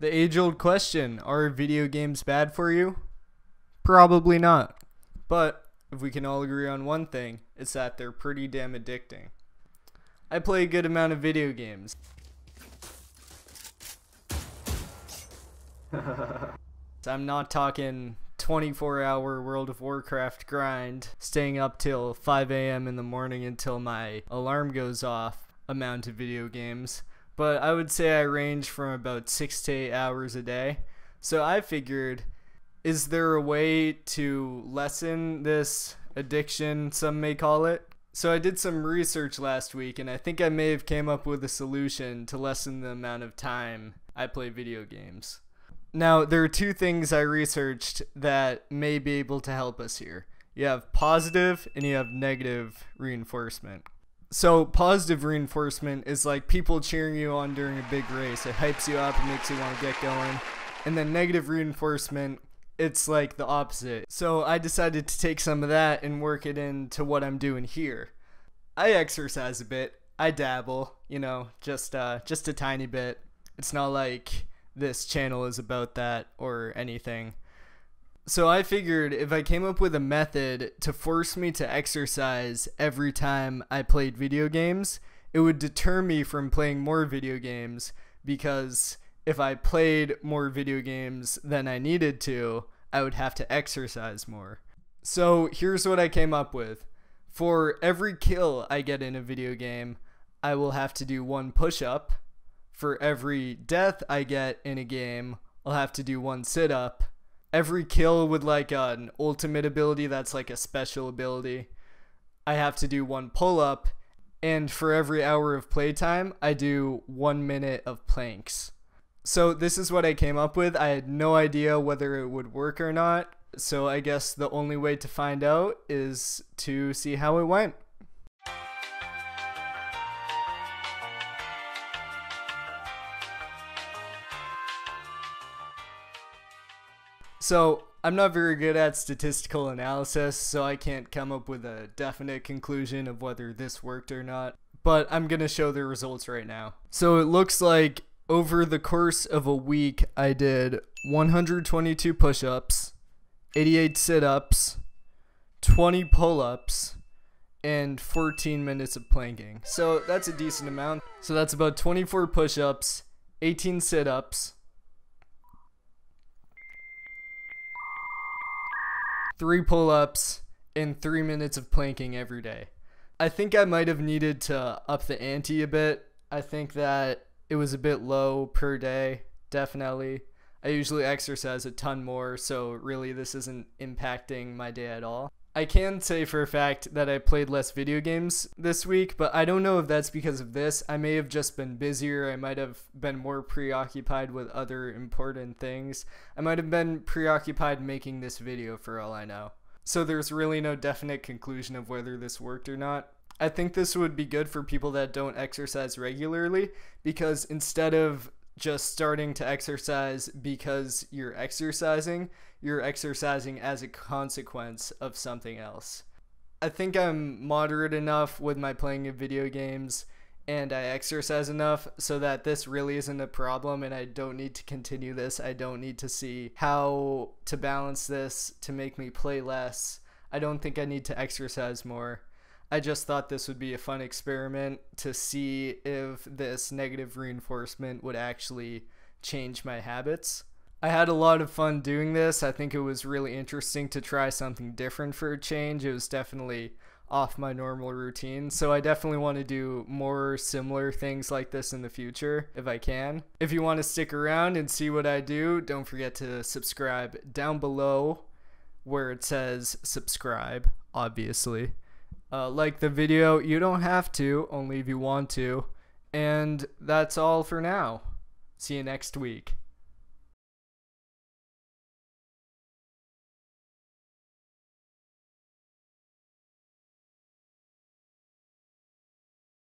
The age-old question, are video games bad for you? Probably not. But if we can all agree on one thing, it's that they're pretty damn addicting. I play a good amount of video games. I'm not talking 24-hour World of Warcraft grind, staying up till 5 a.m. in the morning until my alarm goes off amount of video games. But I would say I range from about 6 to 8 hours a day. So I figured, is there a way to lessen this addiction, some may call it? So I did some research last week, and I think I may have came up with a solution to lessen the amount of time I play video games. Now, there are two things I researched that may be able to help us here. You have positive and you have negative reinforcement. So positive reinforcement is like people cheering you on during a big race. It hypes you up and makes you want to get going. And then negative reinforcement, it's like the opposite. So I decided to take some of that and work it into what I'm doing here. I exercise a bit. I dabble, you know, just a tiny bit. It's not like this channel is about that or anything. So I figured if I came up with a method to force me to exercise every time I played video games, it would deter me from playing more video games, because if I played more video games than I needed to, I would have to exercise more. So here's what I came up with. For every kill I get in a video game, I will have to do 1 push-up. For every death I get in a game, I'll have to do 1 sit-up. Every kill with like an ultimate ability that's like a special ability, I have to do 1 pull-up. And for every hour of playtime, I do 1 minute of planks. So this is what I came up with. I had no idea whether it would work or not. So I guess the only way to find out is to see how it went. So I'm not very good at statistical analysis, so I can't come up with a definite conclusion of whether this worked or not. But I'm going to show the results right now. So it looks like over the course of a week, I did 122 push-ups, 88 sit-ups, 20 pull-ups, and 14 minutes of planking. So that's a decent amount. So that's about 24 push-ups, 18 sit-ups, 3 pull-ups, and 3 minutes of planking every day. I think I might have needed to up the ante a bit. I think that it was a bit low per day, definitely. I usually exercise a ton more, so really this isn't impacting my day at all. I can say for a fact that I played less video games this week, but I don't know if that's because of this. I may have just been busier. I might have been more preoccupied with other important things. I might have been preoccupied making this video for all I know. So there's really no definite conclusion of whether this worked or not. I think this would be good for people that don't exercise regularly, because instead of just starting to exercise because you're exercising as a consequence of something else. I think I'm moderate enough with my playing of video games, and I exercise enough so that this really isn't a problem, and I don't need to continue this. I don't need to see how to balance this to make me play less. I don't think I need to exercise more. I just thought this would be a fun experiment to see if this negative reinforcement would actually change my habits. I had a lot of fun doing this. I think it was really interesting to try something different for a change. It was definitely off my normal routine, so I definitely want to do more similar things like this in the future if I can. If you want to stick around and see what I do, don't forget to subscribe down below where it says subscribe, obviously. Like the video. You don't have to, only if you want to. And that's all for now. See you next week.